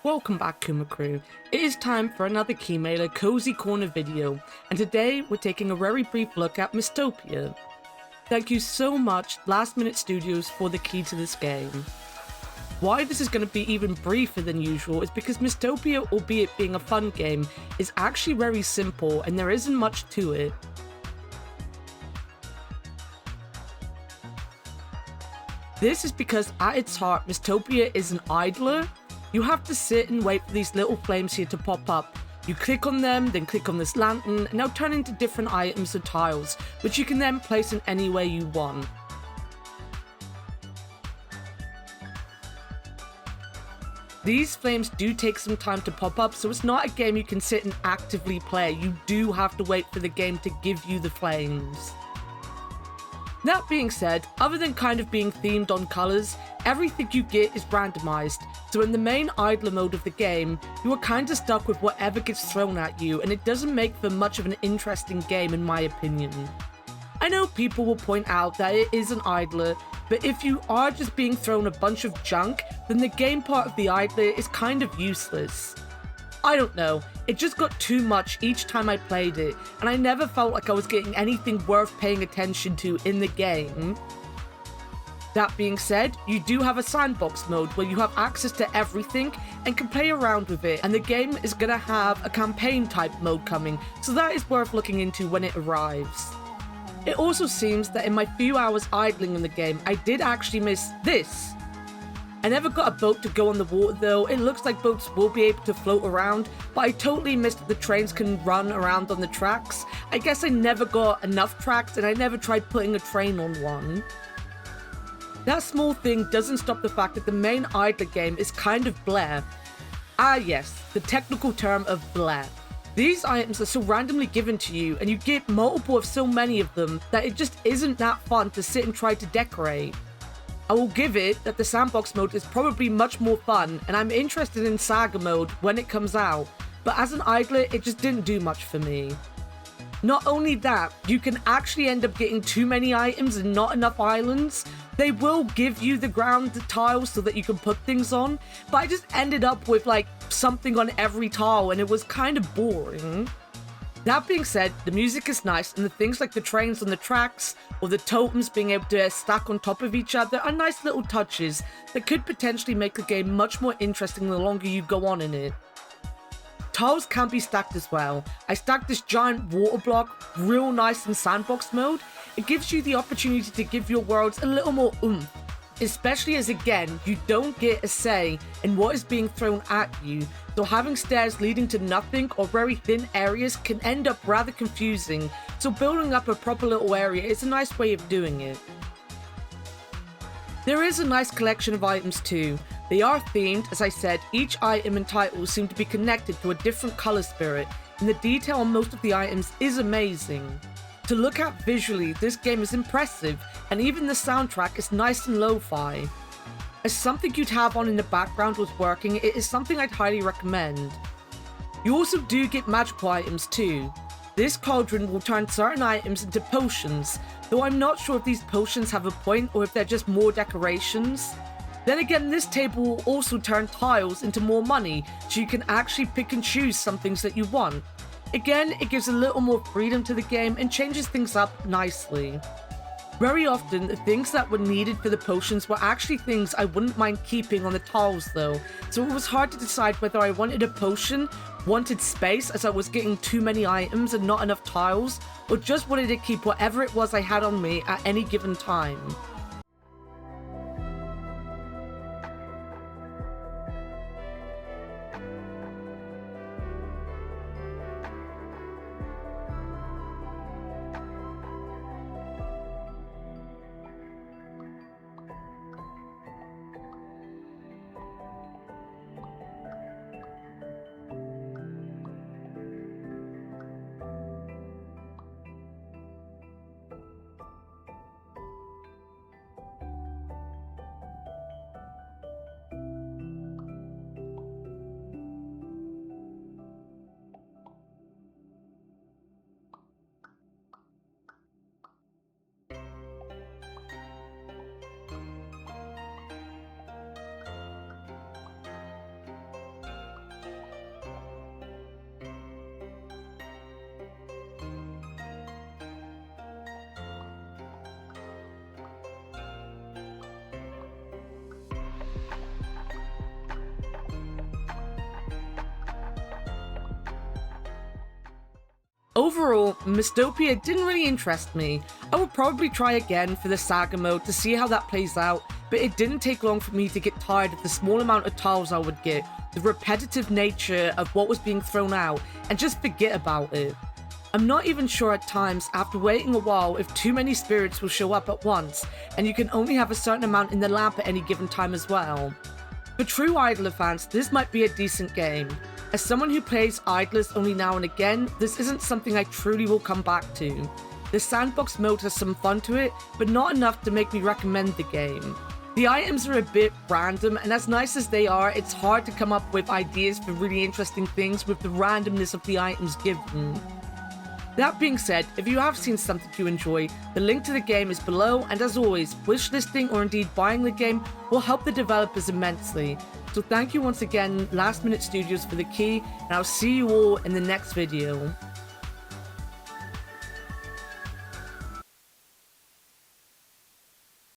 Welcome back, Kuma Crew. It is time for another Keymailer Cozy Corner video, and today we're taking a very brief look at Mystopia. Thank you so much, Last Minute Studios, for the key to this game. Why this is going to be even briefer than usual is because Mystopia, albeit being a fun game, is actually very simple and there isn't much to it. This is because at its heart, Mystopia is an idler. You have to sit and wait for these little flames here to pop up. You click on them, then click on this lantern, and they'll turn into different items or tiles, which you can then place in any way you want. These flames do take some time to pop up, so it's not a game you can sit and actively play. You do have to wait for the game to give you the flames. That being said, other than kind of being themed on colours, everything you get is randomised, so in the main idler mode of the game, you are kind of stuck with whatever gets thrown at you, and it doesn't make for much of an interesting game in my opinion. I know people will point out that it is an idler, but if you are just being thrown a bunch of junk, then the game part of the idler is kind of useless. I don't know, it just got too much each time I played it, and I never felt like I was getting anything worth paying attention to in the game. That being said, you do have a sandbox mode where you have access to everything and can play around with it, and the game is gonna have a campaign type mode coming, so that is worth looking into when it arrives. It also seems that in my few hours idling in the game, I did actually miss this. I never got a boat to go on the water though. It looks like boats will be able to float around, but I totally missed that the trains can run around on the tracks. I guess I never got enough tracks and I never tried putting a train on one. That small thing doesn't stop the fact that the main idler game is kind of bleh. Ah yes, the technical term of bleh. These items are so randomly given to you and you get multiple of so many of them that it just isn't that fun to sit and try to decorate. I will give it that the sandbox mode is probably much more fun, and I'm interested in saga mode when it comes out, but as an idler, it just didn't do much for me. Not only that, you can actually end up getting too many items and not enough islands. They will give you the ground tiles so that you can put things on, but I just ended up with like something on every tile and it was kind of boring. That being said, the music is nice, and the things like the trains on the tracks or the totems being able to stack on top of each other are nice little touches that could potentially make the game much more interesting the longer you go on in it. Tiles can be stacked as well. I stacked this giant water block real nice in sandbox mode. It gives you the opportunity to give your worlds a little more oomph, especially as again, you don't get a say in what is being thrown at you, so having stairs leading to nothing or very thin areas can end up rather confusing, so building up a proper little area is a nice way of doing it. There is a nice collection of items too. They are themed, as I said, each item and title seem to be connected to a different colour spirit, and the detail on most of the items is amazing. To look at visually, this game is impressive, and even the soundtrack is nice and lo-fi. As something you'd have on in the background was working, it is something I'd highly recommend. You also do get magical items too. This cauldron will turn certain items into potions, though I'm not sure if these potions have a point or if they're just more decorations. Then again, this table will also turn tiles into more money, so you can actually pick and choose some things that you want. Again, it gives a little more freedom to the game and changes things up nicely. Very often, the things that were needed for the potions were actually things I wouldn't mind keeping on the tiles though, so it was hard to decide whether I wanted a potion, wanted space as I was getting too many items and not enough tiles, or just wanted to keep whatever it was I had on me at any given time. Overall, Mystopia didn't really interest me. I would probably try again for the saga mode to see how that plays out, but it didn't take long for me to get tired of the small amount of tiles I would get, the repetitive nature of what was being thrown out, and just forget about it. I'm not even sure at times, after waiting a while, if too many spirits will show up at once, and you can only have a certain amount in the lamp at any given time as well. For true Idler fans, this might be a decent game. As someone who plays Idlers only now and again, this isn't something I truly will come back to. The sandbox mode has some fun to it, but not enough to make me recommend the game. The items are a bit random, and as nice as they are, it's hard to come up with ideas for really interesting things with the randomness of the items given. That being said, if you have seen something you enjoy, the link to the game is below, and as always, wishlisting or indeed buying the game will help the developers immensely. So thank you once again, Last Minute Studios, for the key, and I'll see you all in the next video.